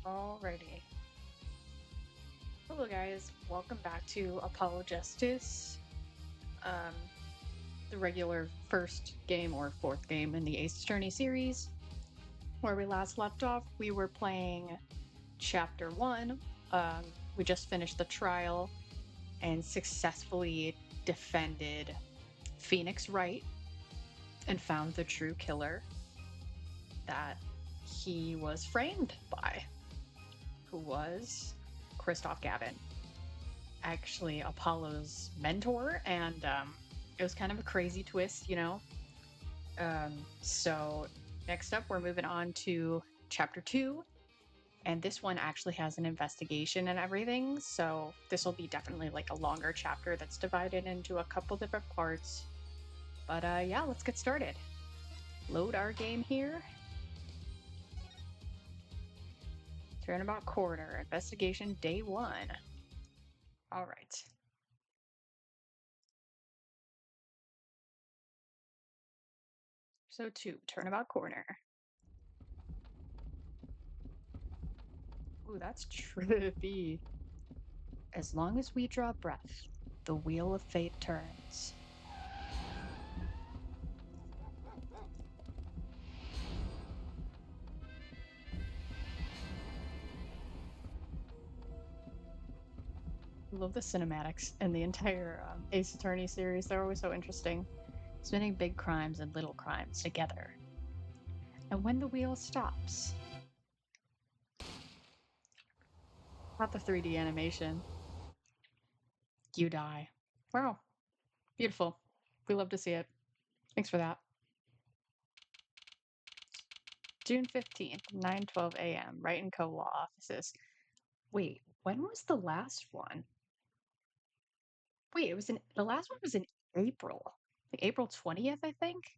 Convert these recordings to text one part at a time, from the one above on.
Alrighty. Hello, guys. Welcome back to Apollo Justice, um, the regular first game or fourth game in the Ace Attorney series. Where we last left off, we were playing Chapter 1. We just finished the trial and successfully defended Phoenix Wright and found the true killer that he was framed by, who was Christoph Gavin, actually Apollo's mentor, and it was kind of a crazy twist, you know. So next up, we're moving on to chapter 2, and this one actually has an investigation and everything. So this will be definitely like a longer chapter that's divided into a couple different parts. But yeah, let's get started. Load our game here. Turnabout Corner, investigation day 1. All right. So 2, Turnabout Corner. Ooh, that's trippy. As long as we draw breath, the wheel of fate turns. I love the cinematics in the entire Ace Attorney series. They're always so interesting. Spinning big crimes and little crimes together. And when the wheel stops, not the 3D animation, you die. Wow. Beautiful. We love to see it. Thanks for that. June 15th, 9:12 a.m. Wright & Co. Law Offices. Wait, when was the last one? Wait, the last one was in April. Like April 20th, I think?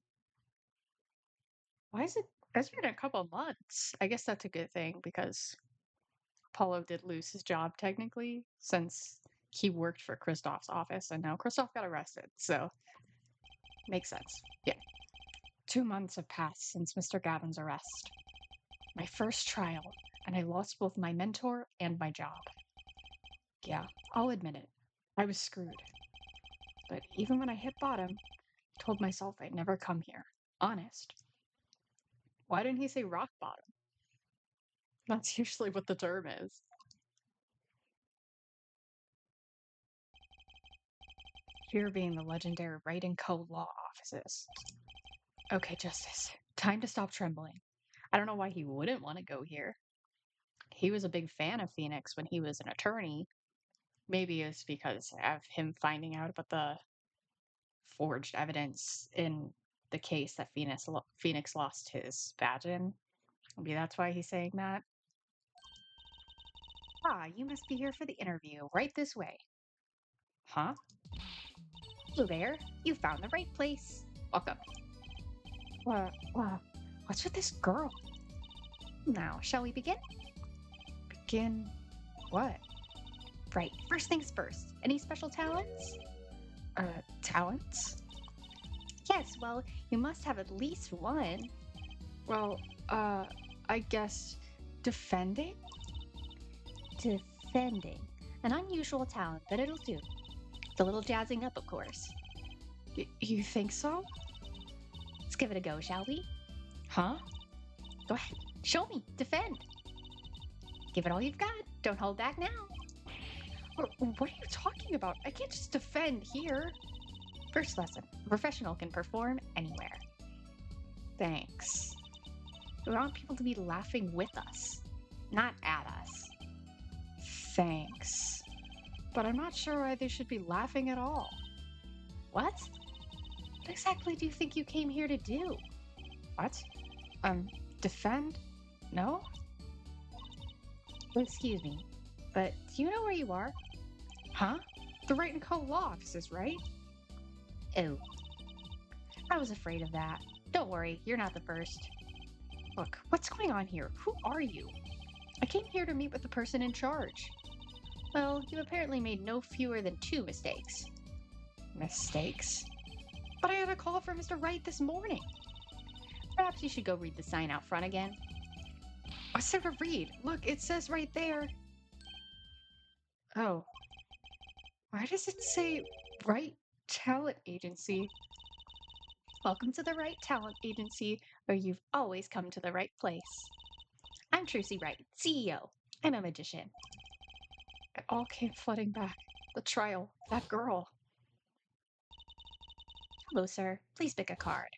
Why is it? It's been a couple of months. I guess that's a good thing because Paulo did lose his job technically since he worked for Christoph's office and now Christoph got arrested. So makes sense. Yeah. 2 months have passed since Mr. Gavin's arrest. My first trial, and I lost both my mentor and my job. Yeah, I'll admit it. I was screwed. But even when I hit bottom, I told myself I'd never come here. Honest. Why didn't he say rock bottom? That's usually what the term is. Here being the legendary Wright & Co. law offices. Okay, Justice. Time to stop trembling. I don't know why he wouldn't want to go here. He was a big fan of Phoenix when he was an attorney. Maybe it's because of him finding out about the forged evidence in the case that Phoenix lost his badge in. Maybe that's why he's saying that. Ah, you must be here for the interview. Right this way. Huh? Hello there. You found the right place. Welcome. What's with this girl? Now, shall we begin? Begin what? Right, first things first. Any special talents? Talents? Yes, well, you must have at least one. Well, I guess defending? Defending. An unusual talent, but it'll do. It's a little jazzing up, of course. You think so? Let's give it a go, shall we? Huh? Go ahead. Show me. Defend. Give it all you've got. Don't hold back now. What are you talking about? I can't just defend here. First lesson. A professional can perform anywhere. Thanks. We want people to be laughing with us, not at us. Thanks. But I'm not sure why they should be laughing at all. What? What exactly do you think you came here to do? What? Defend? No? Excuse me, but do you know where you are? Huh? The Wright & Co. law offices, right? Oh. I was afraid of that. Don't worry, you're not the first. Look, what's going on here? Who are you? I came here to meet with the person in charge. Well, you apparently made no fewer than 2 mistakes. Mistakes? But I had a call from Mr. Wright this morning. Perhaps you should go read the sign out front again. What's there to read? Look, it says right there. Oh, why does it say Wright Talent Agency? Welcome to the Wright Talent Agency, where you've always come to the right place. I'm Trucy Wright, CEO. I'm a magician. It all came flooding back. The trial, that girl. Hello, sir. Please pick a card.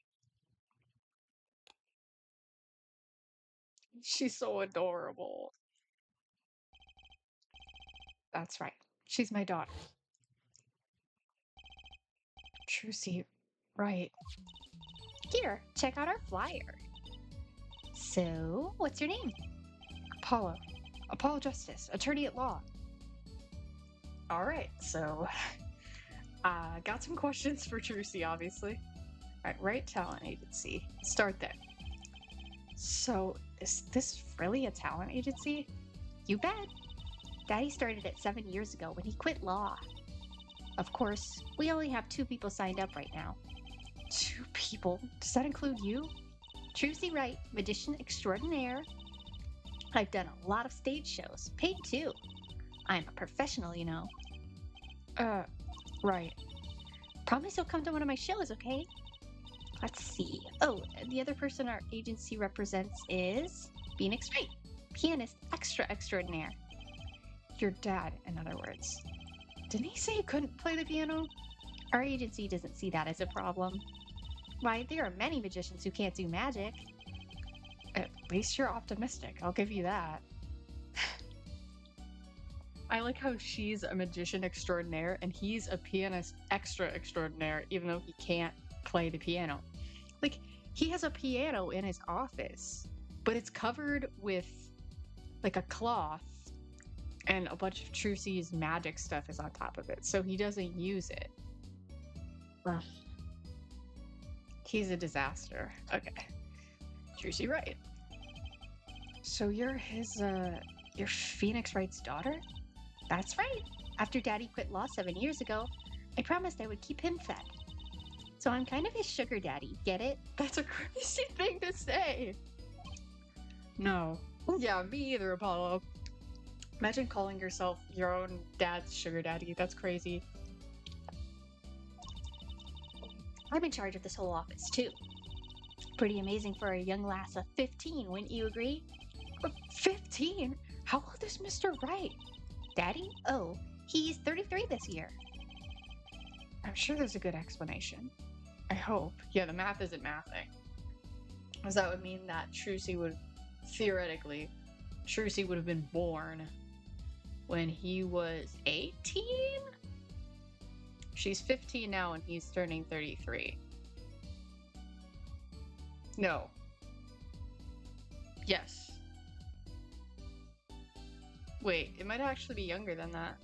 She's so adorable. That's right. She's my daughter. Trucy, right. Here, check out our flyer. So, what's your name? Apollo. Apollo Justice, attorney at law. All right, so got some questions for Trucy, obviously. All right, Wright Talent Agency. Start there. So, is this really a talent agency? You bet. Daddy started it 7 years ago when he quit law. Of course, we only have 2 people signed up right now. 2 people? Does that include you? Trucy Wright, magician extraordinaire. I've done a lot of stage shows, paid too. I'm a professional, you know. Right. Promise you'll come to one of my shows, okay? Let's see. Oh, the other person our agency represents is Phoenix Wright, pianist extraordinaire. Your dad, in other words. Didn't he say he couldn't play the piano? Our agency doesn't see that as a problem. Why, there are many magicians who can't do magic. At least you're optimistic, I'll give you that. I like how she's a magician extraordinaire and he's a pianist extraordinaire, even though he can't play the piano. Like, he has a piano in his office, but it's covered with like a cloth, and a bunch of Trucy's magic stuff is on top of it, so he doesn't use it. Ugh. He's a disaster. Okay. Trucy Wright. So you're Phoenix Wright's daughter? That's right. After Daddy quit law 7 years ago, I promised I would keep him fed. So I'm kind of his sugar daddy, get it? That's a crazy thing to say. No. Yeah, me either, Apollo. Imagine calling yourself your own dad's sugar daddy. That's crazy. I'm in charge of this whole office, too. Pretty amazing for a young lass of 15, wouldn't you agree? 15? How old is Mr. Wright? Daddy? Oh, he's 33 this year. I'm sure there's a good explanation. I hope. Yeah, the math isn't mathing. Because that would mean that Trucy would have been born when he was 18? She's 15 now and he's turning 33. No. Yes. Wait, it might actually be younger than that.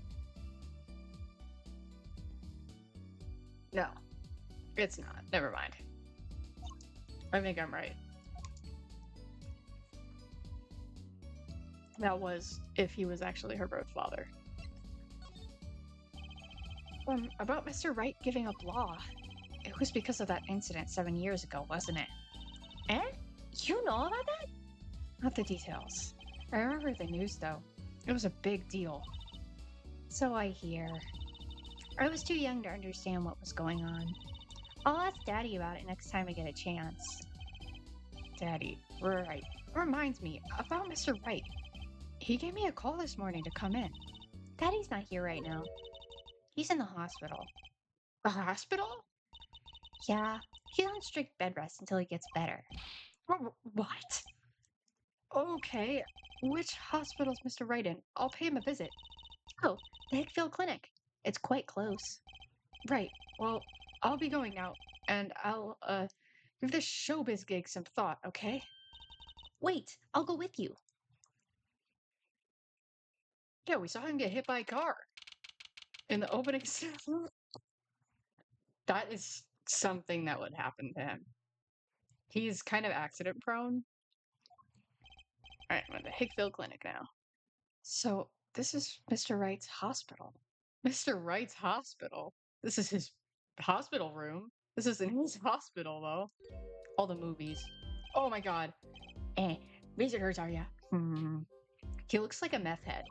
No. It's not. Never mind. I think I'm right. That was if he was actually her birth father. About Mr. Wright giving up law. It was because of that incident 7 years ago, wasn't it? Eh? You know about that? Not the details. I remember the news, though. It was a big deal. So I hear. I was too young to understand what was going on. I'll ask Daddy about it next time I get a chance. Daddy, right. Reminds me, about Mr. Wright. He gave me a call this morning to come in. Daddy's not here right now. He's in the hospital. The hospital? Yeah, he's on strict bed rest until he gets better. What? Okay, which hospital's Mr. Wright in? I'll pay him a visit. Oh, the Hickfield Clinic. It's quite close. Right, well, I'll be going now, and I'll, give this showbiz gig some thought, okay? Wait, I'll go with you. Yeah, we saw him get hit by a car in the opening scene. That is something that would happen to him. He's kind of accident prone. Alright, I'm at the Hickfield Clinic now. So, this is Mr. Wright's hospital. Mr. Wright's hospital? This is his hospital room. This isn't his hospital, though. All the movies. Oh my god. Visitors, are ya? Hmm. He looks like a meth head.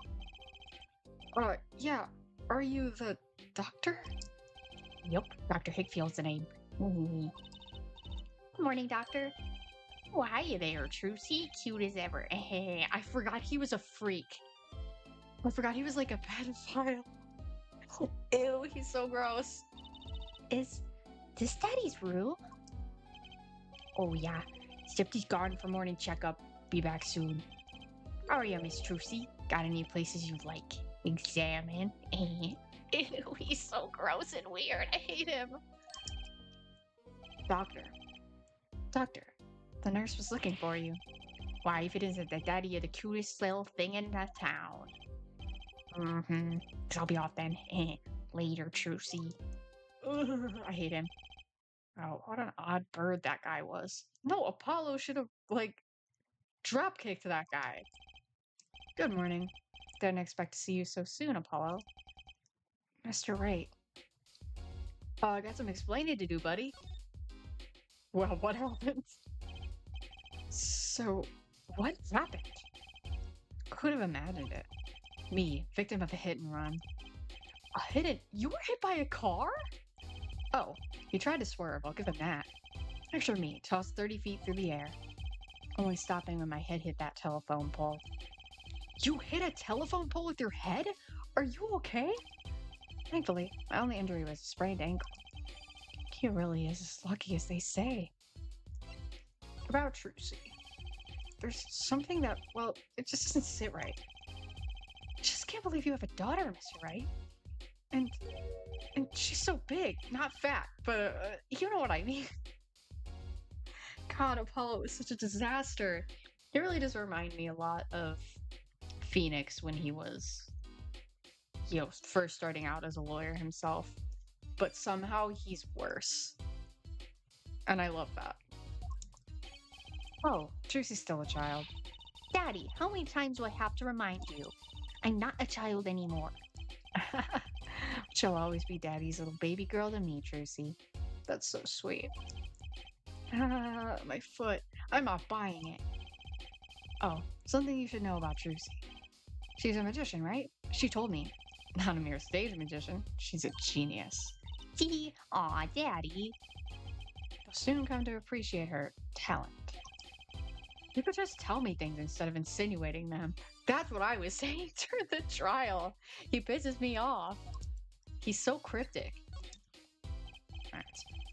Yeah. Are you the doctor? Yep, Dr. Hickfield's the name. Ooh. Good morning, doctor. Oh, hiya there, Trucy. Cute as ever. I forgot he was a freak. I forgot he was like a pedophile. Ew, he's so gross. Is this Daddy's room? Oh, yeah. Except he's gone for morning checkup. Be back soon. How are you, Miss Trucy? Got any places you'd like examine? Ew, he's so gross and weird. I hate him. Doctor. Doctor. The nurse was looking for you. Why, if it isn't the daddy, you're the cutest little thing in the town. Mm-hmm. I'll be off then. Later, Trucy. Ugh, I hate him. Oh, what an odd bird that guy was. No, Apollo should have, like, drop kicked that guy. Good morning. Didn't expect to see you so soon, Apollo. Mr. Wright. I got some explaining to do, buddy. Well, what happened? So, what happened? Could have imagined it. Me, victim of a hit and run. A hit and... You were hit by a car? Oh, he tried to swerve, I'll give him that. Picture me, tossed 30 feet through the air. Only stopping when my head hit that telephone pole. You hit a telephone pole with your head? Are you okay? Thankfully, my only injury was a sprained ankle. He really is as lucky as they say. About Trucy. There's something that, well, it just doesn't sit right. I just can't believe you have a daughter, Mr. Wright. And she's so big, not fat, but you know what I mean. God, Apollo is such a disaster. He really does remind me a lot of Phoenix when he was, first starting out as a lawyer himself. But somehow he's worse. And I love that. Oh, Trucy's still a child. Daddy, how many times do I have to remind you? I'm not a child anymore. She'll always be Daddy's little baby girl to me, Trucy. That's so sweet. My foot. I'm not buying it. Oh, something you should know about Trucy. She's a magician, right? She told me. Not a mere stage magician. She's a genius. See? Aw, Daddy. You'll soon come to appreciate her talent. You could just tell me things instead of insinuating them. That's what I was saying during the trial. He pisses me off. He's so cryptic. Alright.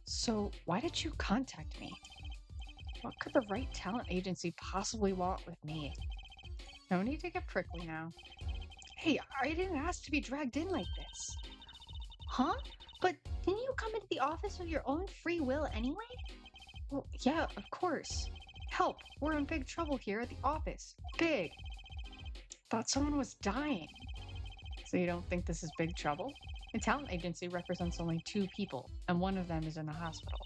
So, why did you contact me? What could the Wright Talent Agency possibly want with me? No need to get prickly now. Hey, I didn't ask to be dragged in like this. Huh? But didn't you come into the office of your own free will anyway? Well, yeah, of course. Help! We're in big trouble here at the office. Big! Thought someone was dying. So you don't think this is big trouble? The talent agency represents only 2 people, and one of them is in the hospital.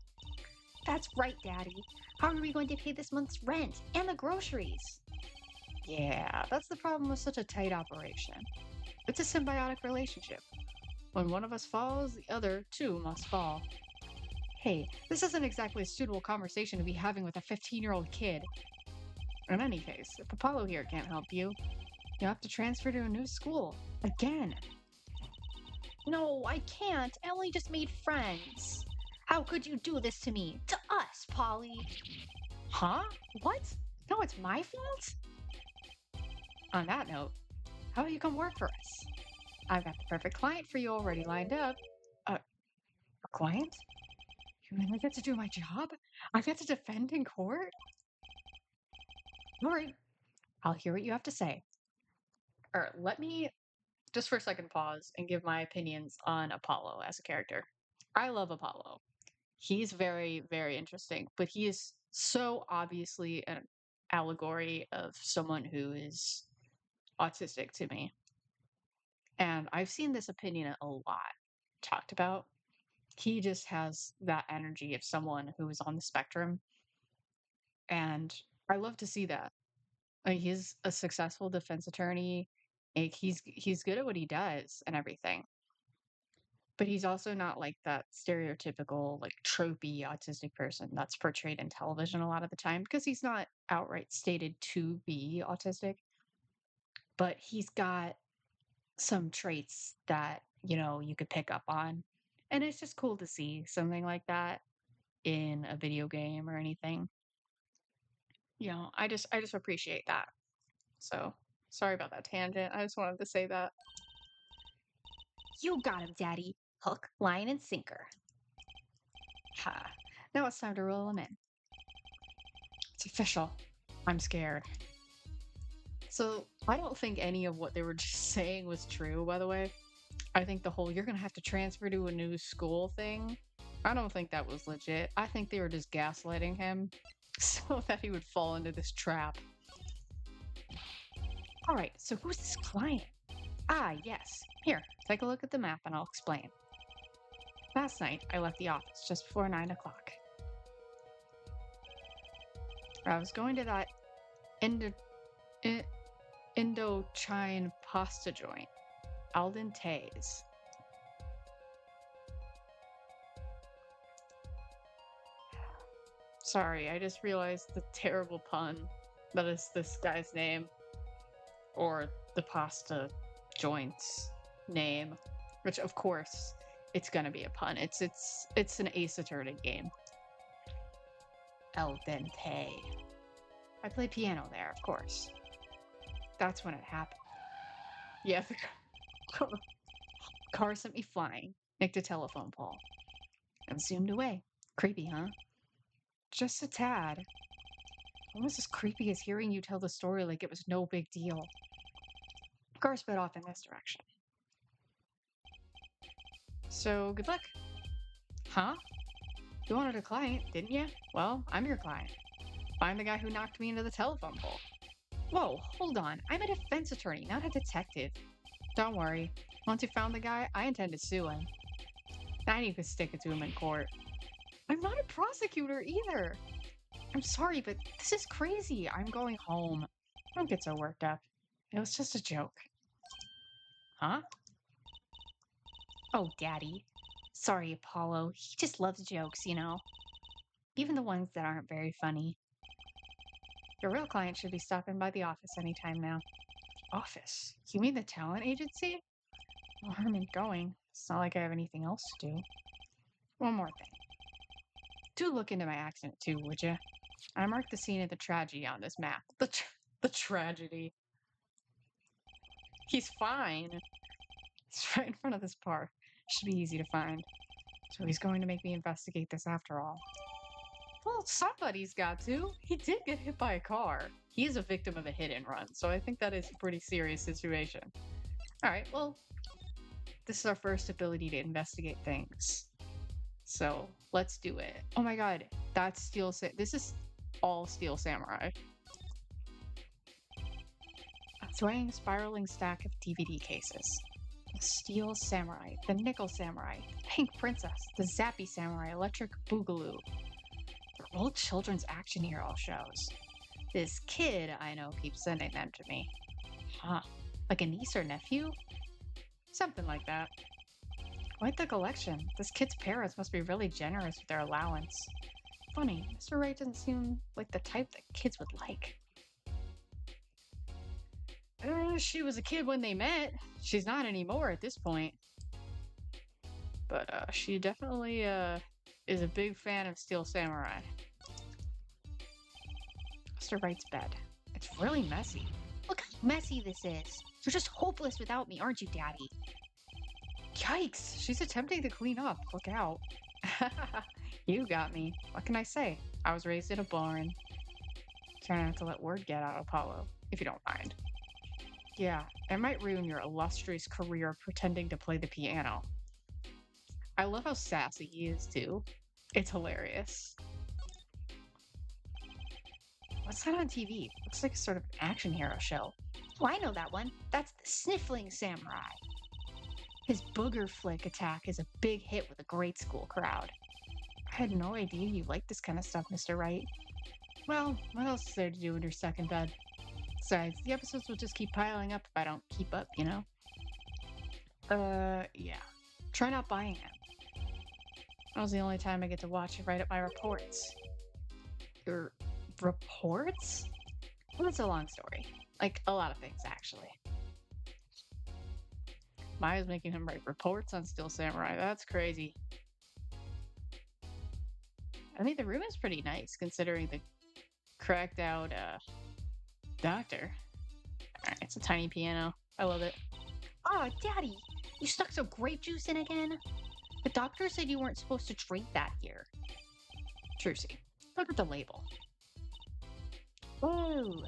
That's right, Daddy. How are we going to pay this month's rent and the groceries? Yeah, that's the problem with such a tight operation. It's a symbiotic relationship. When one of us falls, the other 2 must fall. Hey, this isn't exactly a suitable conversation to be having with a 15-year-old kid. In any case, if Apollo here can't help you, you'll have to transfer to a new school. Again. No, I can't. I only just made friends. How could you do this to me? To us, Polly. Huh? What? No, it's my fault? On that note, how about you come work for us? I've got the perfect client for you already lined up. A client? You really get to do my job? I get to defend in court? All right, I'll hear what you have to say. All right, let me just for a second pause and give my opinions on Apollo as a character. I love Apollo. He's very, very interesting, but he is so obviously an allegory of someone who is autistic to me. And I've seen this opinion a lot talked about. He just has that energy of someone who is on the spectrum. And I love to see that. Like, he's a successful defense attorney. Like, he's good at what he does and everything. but he's also not like that stereotypical, like tropey autistic person that's portrayed in television a lot of the time because he's not outright stated to be autistic, but he's got some traits that, you could pick up on. And it's just cool to see something like that in a video game or anything. I just appreciate that. So, sorry about that tangent. I just wanted to say that. You got him, Daddy. Hook, line, and sinker. Ha. Now it's time to roll him in. It's official. I'm scared. So, I don't think any of what they were just saying was true, by the way. I think the whole you're going to have to transfer to a new school thing, I don't think that was legit. I think they were just gaslighting him so that he would fall into this trap. All right, so who's this client? Ah, yes. Here, take a look at the map and I'll explain. Last night, I left the office just before 9 o'clock. I was going to that Indo- Indochine pasta joint, al dente's. Sorry, I just realized the terrible pun that is this guy's name, or the pasta joint's name, which of course it's gonna be a pun. It's an Ace Attorney game. Al dente. I play piano there, of course. That's when it happened. Yeah, the car sent me flying, nicked a telephone pole, and zoomed away. Creepy, huh? Just a tad. Almost as creepy as hearing you tell the story like it was no big deal. The car sped off in this direction. So, good luck. Huh? You wanted a client, didn't you? Well, I'm your client. I'm the guy who knocked me into the telephone pole. Whoa, hold on. I'm a defense attorney, not a detective. Don't worry. Once you found the guy, I intend to sue him. Then you could stick it to him in court. I'm not a prosecutor either. I'm sorry, but this is crazy. I'm going home. Don't get so worked up. It was just a joke. Huh? Oh, Daddy. Sorry, Apollo. He just loves jokes, even the ones that aren't very funny. Your real client should be stopping by the office anytime now. Office? You mean the talent agency? Well, harm in going. It's not like I have anything else to do. One more thing. Do look into my accident too, would you? I marked the scene of the tragedy on this map. The tragedy. He's fine. He's right in front of this park. Should be easy to find. So he's going to make me investigate this after all. Well, somebody's got to. He did get hit by a car. He is a victim of a hit and run, so I think that is a pretty serious situation. All right, well, this is our first ability to investigate things. So let's do it. Oh my god, that's Steel This is all Steel Samurai. A swaying, spiraling stack of DVD cases. The Steel Samurai, the Nickel Samurai, Pink Princess, the Zappy Samurai, Electric Boogaloo. They're old children's action hero shows. This kid I know keeps sending them to me. Huh. Like a niece or nephew? Something like that. Quite the collection. This kid's parents must be really generous with their allowance. Funny, Mr. Wright doesn't seem like the type that kids would like. She was a kid when they met. She's not anymore at this point. But she definitely is a big fan of Steel Samurai. Mr. Wright's bed. It's really messy. Look how messy this is. You're just hopeless without me, aren't you, Daddy? Yikes! She's attempting to clean up. Look out. You got me. What can I say? I was raised in a barn. Try not to let word get out, Apollo, if you don't mind. Yeah, it might ruin your illustrious career pretending to play the piano. I love how sassy he is, too. It's hilarious. What's that on TV? Looks like a sort of action hero show. Oh, I know that one. That's the Sniffling Samurai. His booger flick attack is a big hit with a grade school crowd. I had no idea you liked this kind of stuff, Mr. Wright. Well, what else is there to do when you're stuck in bed? Besides, the episodes will just keep piling up if I don't keep up, Yeah. Try not buying it. That was the only time I get to watch and write up my reports. Your reports? Well, it's a long story. Like, a lot of things, actually. Maya's making him write reports on Steel Samurai. That's crazy. I mean, the room is pretty nice, considering the cracked out, doctor. Alright, it's a tiny piano. I love it. Oh, Daddy, you stuck some grape juice in again? The doctor said you weren't supposed to drink that here. Trucy, look at the label. Ooh,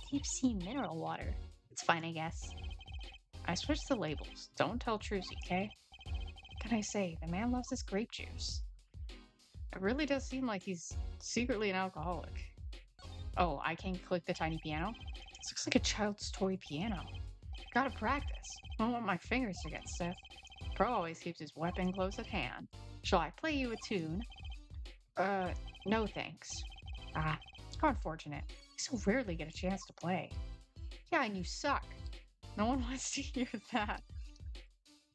deep sea mineral water. It's fine, I guess. I switched the labels. Don't tell Trucy, okay? What can I say? The man loves his grape juice. It really does seem like he's secretly an alcoholic. Oh, I can click the tiny piano? This looks like a child's toy piano. Gotta practice. I don't want my fingers to get stiff. Pro always keeps his weapon close at hand. Shall I play you a tune? No thanks. Ah, how unfortunate. I so rarely get a chance to play. Yeah, and you suck. No one wants to hear that.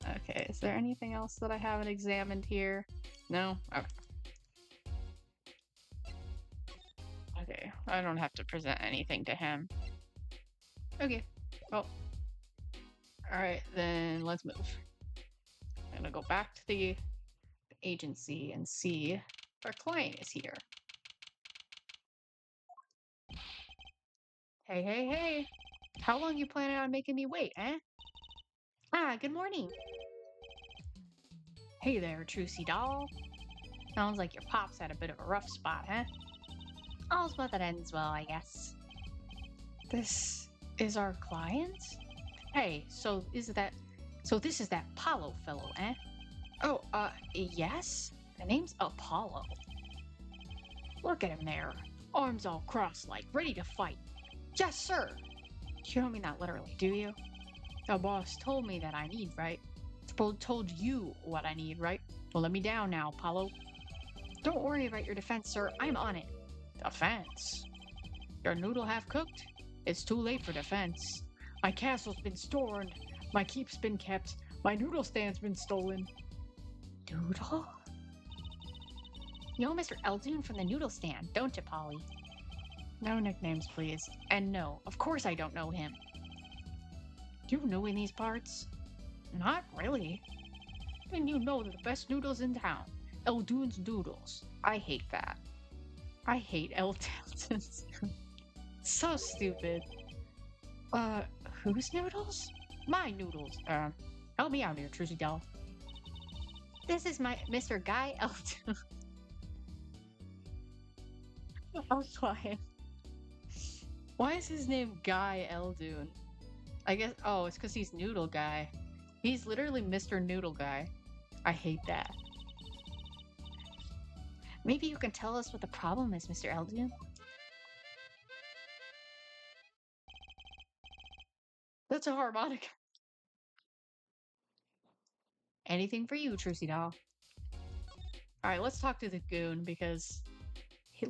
Okay, is there anything else that I haven't examined here? No? Okay. Okay, I don't have to present anything to him. Okay, well. Alright, then let's move. I'm gonna go back to the agency and see if our client is here. Hey, hey, hey! How long you planning on making me wait, eh? Ah, good morning. Hey there, Trucy doll. Sounds like your pops had a bit of a rough spot, huh? All's well that ends well, I guess. This is our client? Hey, so this is that Apollo fellow, eh? Oh, yes? The name's Apollo. Look at him there. Arms all crossed like, ready to fight. Yes, sir! You don't mean that literally, do you? The boss told me that I need, right? Told you what I need, right? Well, let me down now, Apollo. Don't worry about your defense, sir. I'm on it. Defense? Your noodle half cooked? It's too late for defense. My castle's been stormed. My keep's been kept. My noodle stand's been stolen. Noodle? You know Mr. Eldoon from the noodle stand, don't you, Polly? No nicknames, please. And no, of course I don't know him. Do you know in these parts? Not really. Then you know the best noodles in town. Eldoon's Noodles. I hate that. I hate Eldoon's. So stupid. Whose noodles? My noodles. Help me out here, Trucy doll. This is my Mr. Guy Eldoon. I'm quiet. Why is his name Guy Eldoon? I guess, oh, it's because he's Noodle Guy. He's literally Mr. Noodle Guy. I hate that. Maybe you can tell us what the problem is, Mr. Eldoon? That's a harmonica. Anything for you, Trucy doll. Alright, let's talk to the goon because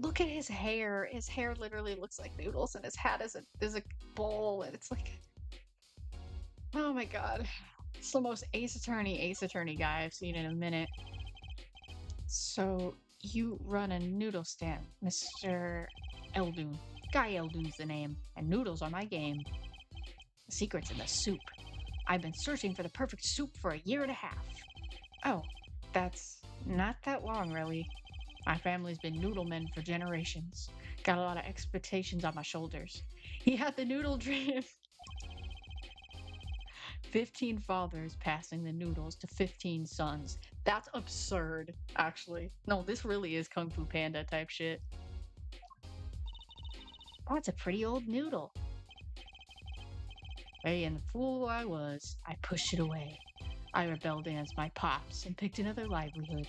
look at his hair. His hair literally looks like noodles and his hat is a bowl and it's like, oh my god. It's the most Ace Attorney guy I've seen in a minute. So you run a noodle stand, Mr. Eldoon. Guy Eldoon's the name, and noodles are my game. The secret's in the soup. I've been searching for the perfect soup for a year and a half. Oh, that's not that long, really. My family's been noodlemen for generations. Got a lot of expectations on my shoulders. He had the noodle dream. 15 fathers passing the noodles to 15 sons. That's absurd, actually. No, this really is Kung Fu Panda type shit. Oh, it's a pretty old noodle. Hey, and the fool I was, I pushed it away. I rebelled against my pops and picked another livelihood.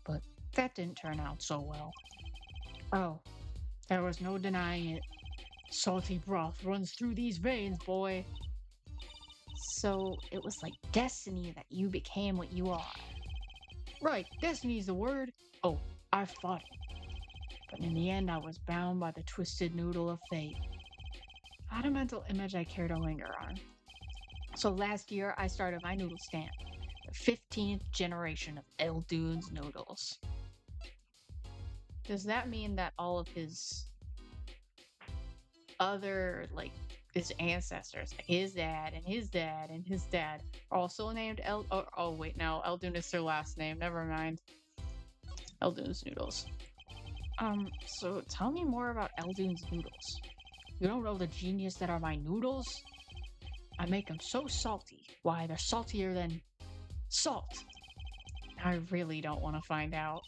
But that didn't turn out so well. Oh, there was no denying it. Salty broth runs through these veins, boy. So it was like destiny that you became what you are. Right, destiny's the word. Oh, I fought it. But in the end, I was bound by the twisted noodle of fate. Not a mental image I care to linger on. So last year, I started my noodle stand. The 15th generation of Eldune's noodles. Does that mean that all of his other, like, his ancestors, like his dad and his dad and his dad, are also named Oh, wait, no, Eldun is their last name. Never mind. Eldun's noodles. So tell me more about Eldun's noodles. You don't know the genius that are my noodles? I make them so salty. Why, they're saltier than salt. I really don't want to find out.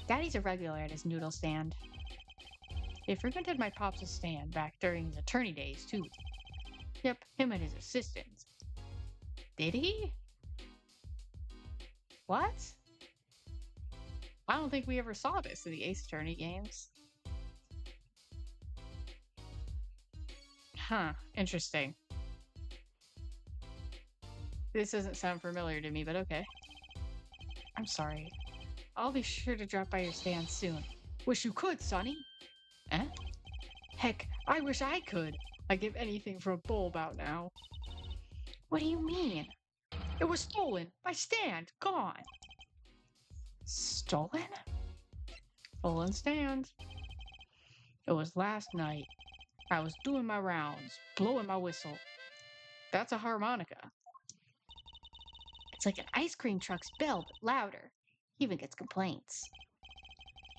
Daddy's a regular at his noodle stand. He frequented my pops' stand back during his attorney days, too. Yep, him and his assistants. Did he? What? I don't think we ever saw this in the Ace Attorney games. Huh, interesting. This doesn't sound familiar to me, but okay. I'm sorry. I'll be sure to drop by your stand soon. Wish you could, Sonny. Eh? Heck, I wish I could. I'd give anything for a bowl about now. What do you mean? It was stolen. My stand. Gone. Stolen? Stolen stand. It was last night. I was doing my rounds, blowing my whistle. That's a harmonica. It's like an ice cream truck's bell, but louder. He even gets complaints.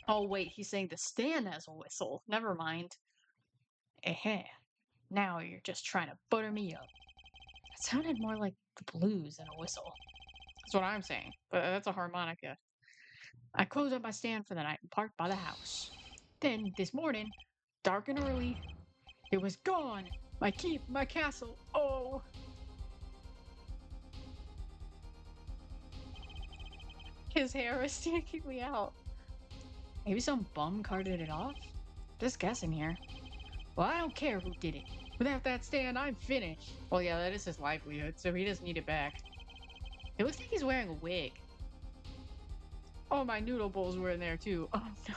Oh, wait, he's saying the stand has a whistle. Never mind. Eh. Now you're just trying to butter me up. It sounded more like the blues than a whistle. That's what I'm saying, but that's a harmonica. I closed up my stand for the night and parked by the house. Then, this morning, dark and early, it was gone. My keep, my castle. Oh. His hair is sticking me out. Maybe some bum carted it off? Just guessing here. Well, I don't care who did it. Without that stand, I'm finished. Well, yeah, that is his livelihood, so he doesn't need it back. It looks like he's wearing a wig. Oh, my noodle bowls were in there too. Oh no.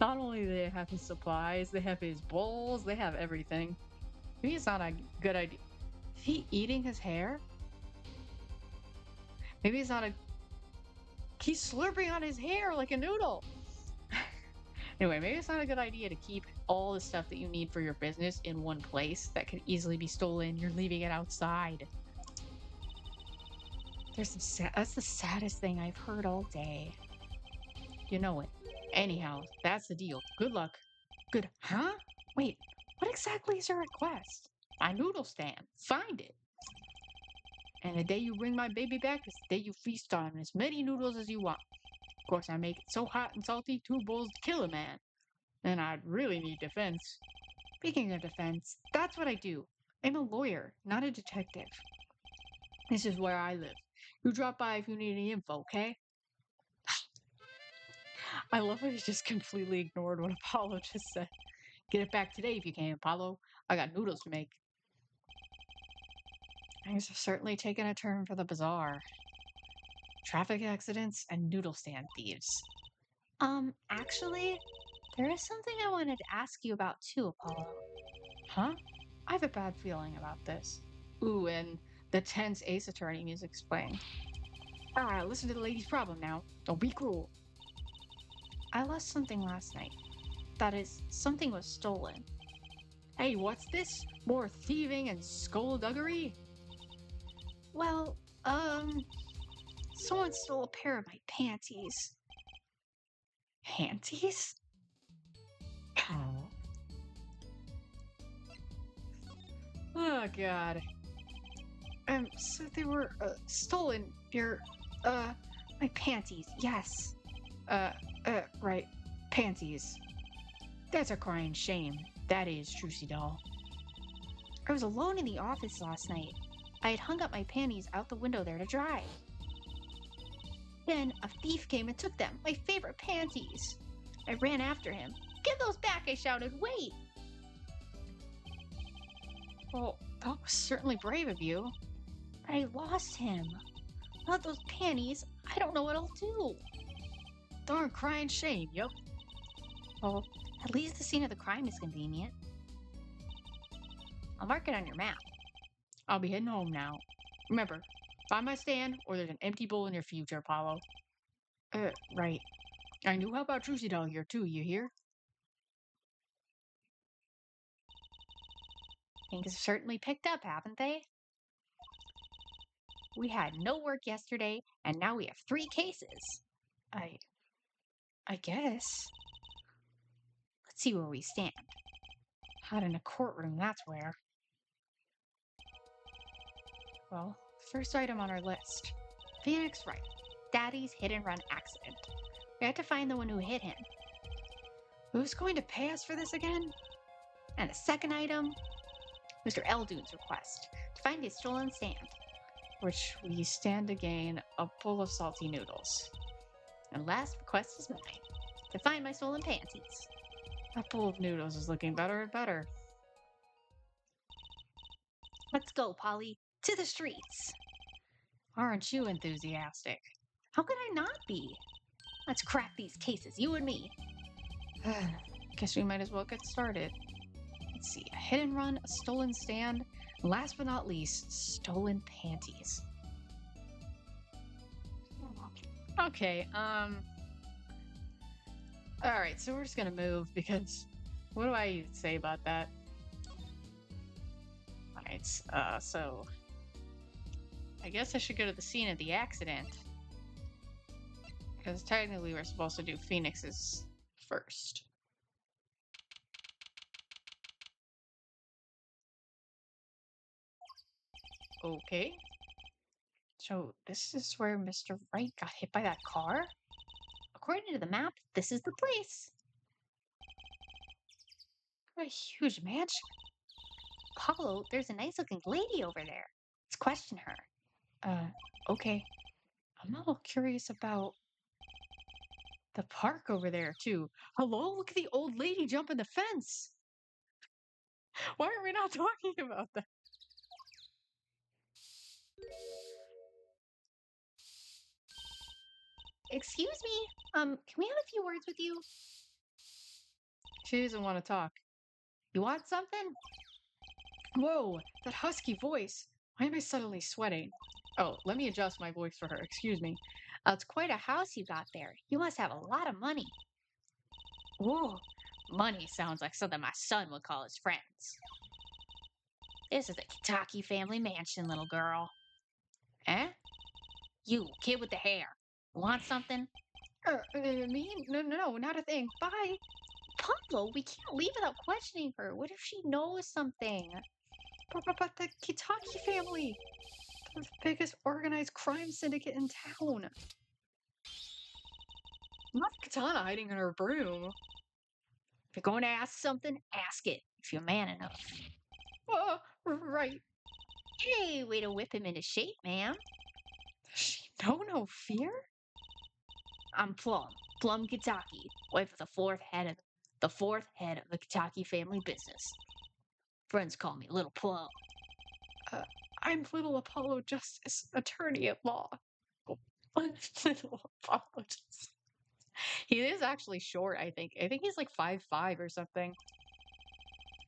Not only do they have his supplies, they have his bowls, they have everything. Maybe it's not a good idea. Is he eating his hair? Maybe it's not a... He's slurping on his hair like a noodle. Anyway, maybe it's not a good idea to keep all the stuff that you need for your business in one place that could easily be stolen. You're leaving it outside. That's the saddest thing I've heard all day. You know it. Anyhow, that's the deal. Good luck. Good. Huh? Wait, what exactly is your request? My noodle stand. Find it. And the day you bring my baby back is the day you feast on as many noodles as you want. Of course, I make it so hot and salty, 2 bowls to kill a man. And I'd really need defense. Speaking of defense, that's what I do. I'm a lawyer, not a detective. This is where I live. You drop by if you need any info, okay? I love how he just completely ignored what Apollo just said. Get it back today if you can, Apollo. I got noodles to make. Things have certainly taken a turn for the bizarre. Traffic accidents and noodle stand thieves. Actually, there is something I wanted to ask you about too, Apollo. Huh? I have a bad feeling about this. Ooh, and the tense Ace Attorney music's playing. Alright, listen to the lady's problem now. Don't be cruel. I lost something last night. That is, something was stolen. Hey, what's this? More thieving and skullduggery? Well, someone stole a pair of my panties. Panties? Oh, God. So they were, stolen. My panties, yes. Right. Panties. That's a crying shame. That is, Trucy doll. I was alone in the office last night. I had hung up my panties out the window there to dry. Then a thief came and took them, my favorite panties. I ran after him. Give those back, I shouted. Wait! Well, that was certainly brave of you. But I lost him. Without those panties, I don't know what I'll do. Darn crying shame, yup. Well, at least the scene of the crime is convenient. I'll mark it on your map. I'll be heading home now. Remember, Find my stand, or there's an empty bowl in your future, Apollo. Right. I knew how about Juicy down here, too, you hear? Things have certainly picked up, haven't they? We had no work yesterday, and now we have 3 cases. I guess. Let's see where we stand. Not in a courtroom, that's where. Well, first item on our list. Phoenix Wright. Daddy's hit-and-run accident. We had to find the one who hit him. Who's going to pay us for this again? And the second item, Mr. Eldune's request to find his stolen stand. Which we stand to gain a bowl of salty noodles. And last request is mine, to find my stolen panties. That bowl of noodles is looking better and better. Let's go, Polly, to the streets. Aren't you enthusiastic? How could I not be? Let's crack these cases, you and me. Guess we might as well get started. Let's see, a hit and run, a stolen stand, and last but not least, stolen panties. Okay, alright, so we're just gonna move because what do I even say about that? Alright, so I guess I should go to the scene of the accident. Because technically we're supposed to do Phoenix's first. Okay. So this is where Mr. Wright got hit by that car? According to the map, this is the place. A huge mansion. Paulo, there's a nice-looking lady over there. Let's question her. Okay. I'm a little curious about the park over there, too. Hello? Look at the old lady jumping the fence! Why are we not talking about that? Excuse me, can we have a few words with you? She doesn't want to talk. You want something? Whoa, that husky voice. Why am I suddenly sweating? Oh, let me adjust my voice for her. Excuse me. It's quite a house you got there. You must have a lot of money. Whoa. Money sounds like something my son would call his friends. This is the Kitaki family mansion, little girl. Eh? You, kid with the hair. Want something? Me? No, not a thing. Bye. Pablo, we can't leave without questioning her. What if she knows something? But the Kitaki family. They're the biggest organized crime syndicate in town. Not Katana hiding in her broom. If you're going to ask something, ask it. If you're man enough. Right. Hey, way to whip him into shape, ma'am. Does she know no fear? I'm Plum Kitaki, wife of the fourth head of the Kitaki family business. Friends call me Little Plum. I'm Little Apollo Justice, attorney at law. Little Apollo Justice. He is actually short, I think. I think he's like 5'5" or something.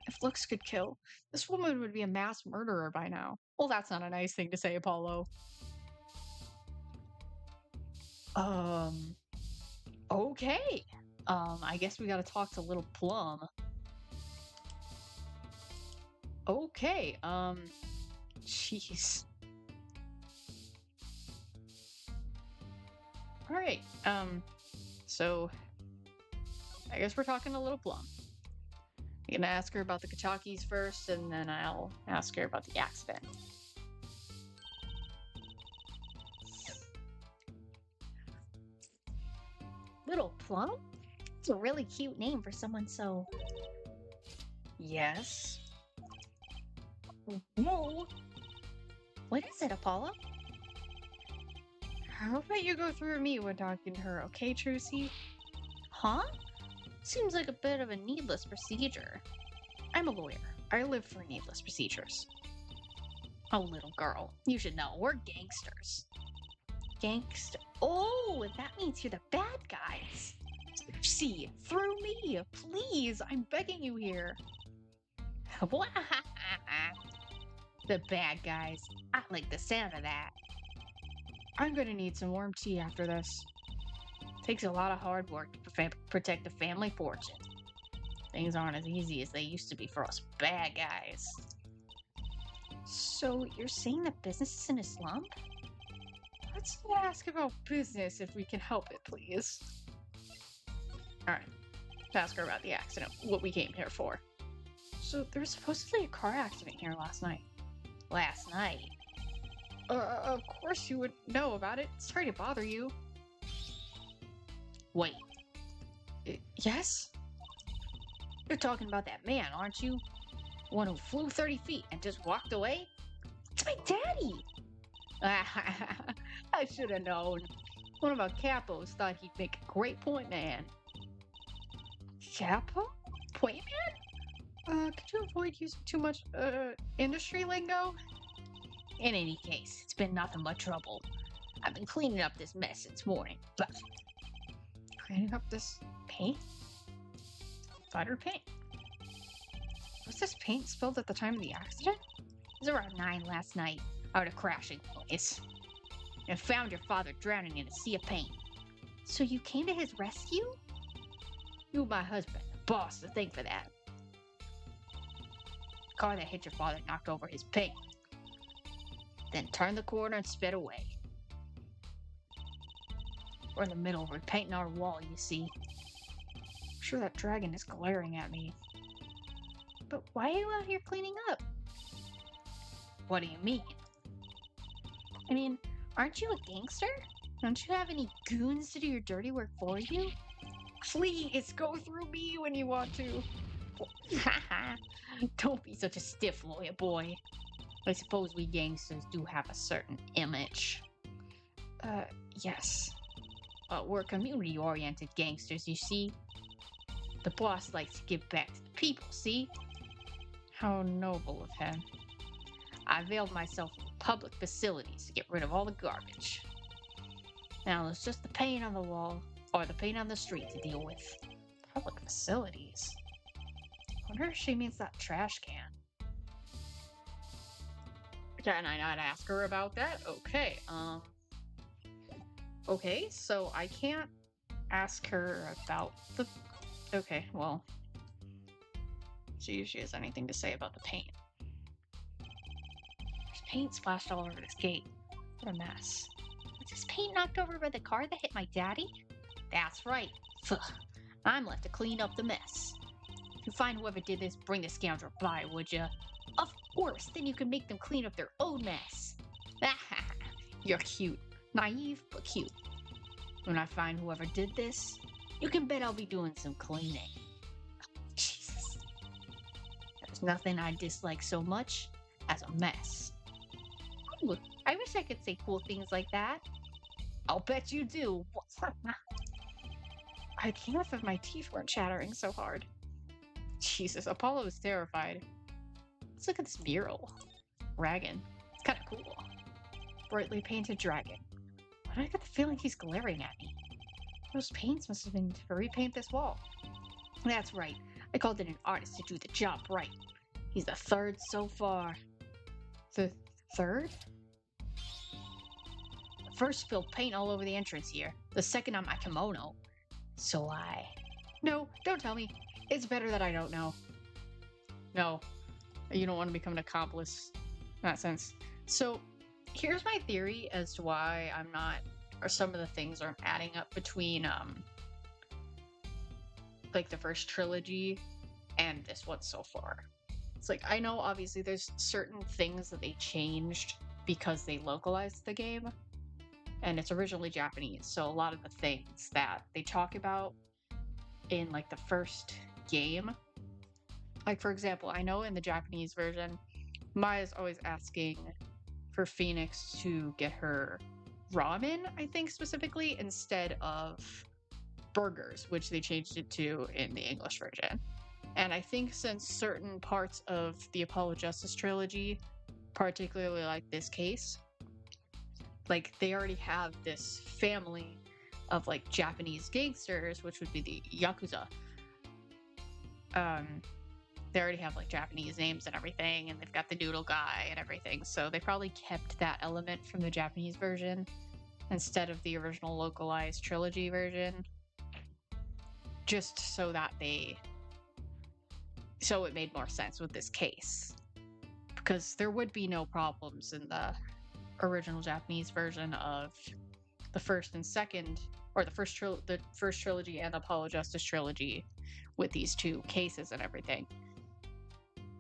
If looks could kill, this woman would be a mass murderer by now. Well, that's not a nice thing to say, Apollo. Okay. I guess we gotta talk to Little Plum. Okay, jeez. Alright, so I guess we're talking to Little Plum. I'm gonna ask her about the Kachakis first, and then I'll ask her about the accident. Little Plum? It's a really cute name for someone so... Yes? Whoa! What is it, Apollo? How about you go through me when talking to her, okay, Trucy? Huh? Seems like a bit of a needless procedure. I'm a lawyer. I live for needless procedures. Oh, little girl, you should know, we're gangsters. Gangster? Oh, that means you're the bad guys. See, through me, please, I'm begging you here. The bad guys. I like the sound of that. I'm gonna need some warm tea after this. Takes a lot of hard work to protect the family fortune. Things aren't as easy as they used to be for us bad guys. So you're saying the business is in a slump? Let's not ask about business if we can help it, please. Alright. Ask her about the accident, what we came here for. So there was supposedly a car accident here last night. Last night? Of course you would know about it. Sorry to bother you. Wait, Yes? you're talking about that man, aren't you? One who flew 30 feet and just walked away? It's my daddy! I should have known. One of our capos thought he'd make a great point man. Capo? Point man? Could you avoid using too much, industry lingo? In any case, it's been nothing but trouble. I've been cleaning up this mess since morning, but Cleaning up this paint? cider paint. Was this paint spilled at the time of the accident? It was around 9 last night, out of crashing place, and found your father drowning in a sea of paint. So you came to his rescue? You, my husband, the boss, to thank for that. The car that hit your father knocked over his paint, then turned the corner and sped away. We're in the middle of repainting our wall, you see. I'm sure that dragon is glaring at me. But why are you out here cleaning up? What do you mean? I mean, aren't you a gangster? Don't you have any goons to do your dirty work for you? Please go through me when you want to. Don't be such a stiff, lawyer boy. I suppose we gangsters do have a certain image. Yes. We're community-oriented gangsters, you see. The boss likes to give back to the people, see? How noble of him. I availed myself of public facilities to get rid of all the garbage. Now there's just the paint on the wall, or the paint on the street to deal with. Public facilities. I wonder if she means that trash can. Can I not ask her about that? Okay, Okay, so I can't ask her about the... Okay, well... See if she has anything to say about the paint. There's paint splashed all over this gate. What a mess. Was this paint knocked over by the car that hit my daddy? That's right. Ugh. I'm left to clean up the mess. If you find whoever did this, bring the scoundrel by, would ya? Of course, then you can make them clean up their own mess. You're cute. Naive, but cute. When I find whoever did this, you can bet I'll be doing some cleaning. Jesus. There's nothing I dislike so much as a mess. Ooh, I wish I could say cool things like that. I'll bet you do. I'd laugh if my teeth weren't chattering so hard. Jesus, Apollo is terrified. Let's look at this mural. Dragon. It's kind of cool. Brightly painted dragon. Why do I get the feeling he's glaring at me? Those paints must have been to repaint this wall. That's right. I called in an artist to do the job right. He's the third so far. The third? The first spilled paint all over the entrance here. The second on my kimono. So No, don't tell me. It's better that I don't know. No. You don't want to become an accomplice in that sense. So, here's my theory as to why I'm not, or some of the things aren't adding up between, like the first trilogy and this one so far. It's like, I know obviously there's certain things that they changed because they localized the game, and it's originally Japanese, so a lot of the things that they talk about in like the first game, like for example, I know in the Japanese version, Maya's always asking for Phoenix to get her ramen, I think specifically, instead of burgers, which they changed it to in the English version. And I think since certain parts of the Apollo Justice trilogy, particularly like this case, like they already have this family of like Japanese gangsters, which would be the Yakuza. They already have like Japanese names and everything, and they've got the noodle guy and everything, so they probably kept that element from the Japanese version instead of the original localized trilogy version, just so it made more sense with this case. Because there would be no problems in the original Japanese version of the first and second, or the first trilogy and the Apollo Justice trilogy with these two cases and everything.